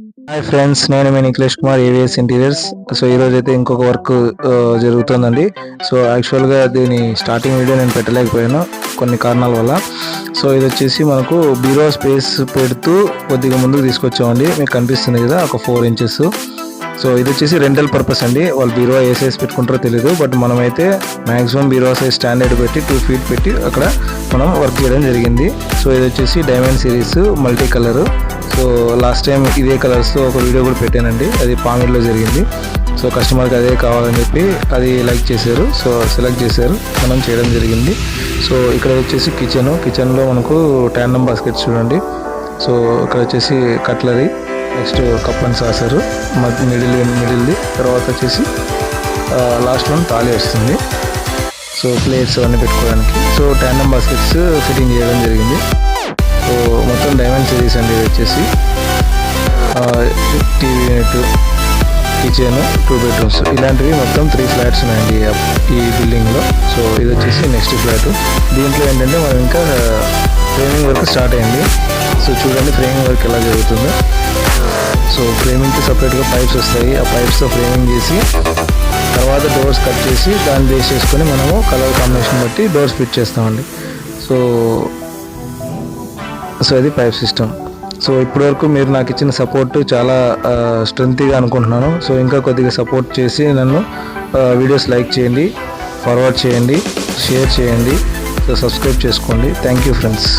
Hi friends, నేను మీ Nikhilesh Kumar, AVS interiors. So ఈరోజు అయితే ఇంకొక వర్క్ జరుగుతుందండి. సో యాక్చువల్గా దీని స్టార్టింగ్ వీడియో నేను పెట్టలేకపోయాను కొన్ని కారణాల వల్ల. సో ఇది వచ్చేసి మనకు బీరో స్పేస్ పెడుతూ కొద్దిగా ముందుకు తీసుకొచ్చామండి. మీకు కనిపిస్తుంది కదా, ఒక 4 ఇంచెస్. సో ఇది వచ్చేసి రెంటల్ పర్పస్ అండి. వాళ్ళు బీరో ఏ సైజ్ పెట్టుకుంటారో తెలియదు, బట్ మనమైతే మ్యాక్సిమం బీరో సైజ్ స్టాండర్డ్ పెట్టి 2 feet పెట్టి అక్కడ మనం వర్క్ చేయడం జరిగింది. సో ఇది వచ్చేసి diamond series multi colour. So last time ఇదే కలర్స్తో ఒక వీడియో కూడా పెట్టానండి, అది పామిర్లో జరిగింది. సో కస్టమర్కి అదే కావాలని చెప్పి అది లైక్ చేశారు, సో సెలెక్ట్ చేశారు, మనం చేయడం జరిగింది. సో ఇక్కడ వచ్చేసి కిచెన్లో మనకు ట్యాండమ్ బాస్కెట్స్ చూడండి. సో ఇక్కడ వచ్చేసి cutlery, next cup and saucer, మిడిల్ది, తర్వాత వచ్చేసి లాస్ట్ వన్ తాళి వస్తుంది. సో ప్లేట్స్ అవన్నీ పెట్టుకోవడానికి. సో ట్యాండమ్ బాస్కెట్స్ ఫిట్టింగ్ చేయడం జరిగింది. సో మొత్తం డైమండ్ సిరీస్ అండి. ఇది వచ్చేసి టీవీ యూనిట్, కిచెన్, 2 bedrooms ఇలాంటివి మొత్తం 3 flats ఉన్నాయండి ఈ బిల్డింగ్లో. సో ఇది వచ్చేసి నెక్స్ట్ ఫ్లాట్. దీంట్లో ఏంటంటే మనం ఇంకా ఫ్రేమింగ్ వర్క్ స్టార్ట్ అయింది. సో చూడండి ఫ్రేమింగ్ వర్క్ ఎలా జరుగుతుందో. సో ఫ్రేమింగ్కి సపరేట్గా పైప్స్ వస్తాయి. ఆ పైప్స్తో ఫ్రేమింగ్ చేసి తర్వాత డోర్స్ కట్ చేసి దాన్ని బేస్ చేసుకొని మనము కలర్ కాంబినేషన్ బట్టి డోర్స్ ఫిట్ చేస్తామండి. సో అది పైప్ సిస్టమ్. సో ఇప్పటివరకు మీరు నాకు ఇచ్చిన సపోర్ట్ చాలా స్ట్రెంగ్త్గా అనుకుంటున్నాను. సో ఇంకా కొద్దిగా సపోర్ట్ చేసి నన్ను వీడియోస్ లైక్ చేయండి, ఫార్వర్డ్ చేయండి, షేర్ చేయండి, సో సబ్స్క్రైబ్ చేసుకోండి. Thank you friends.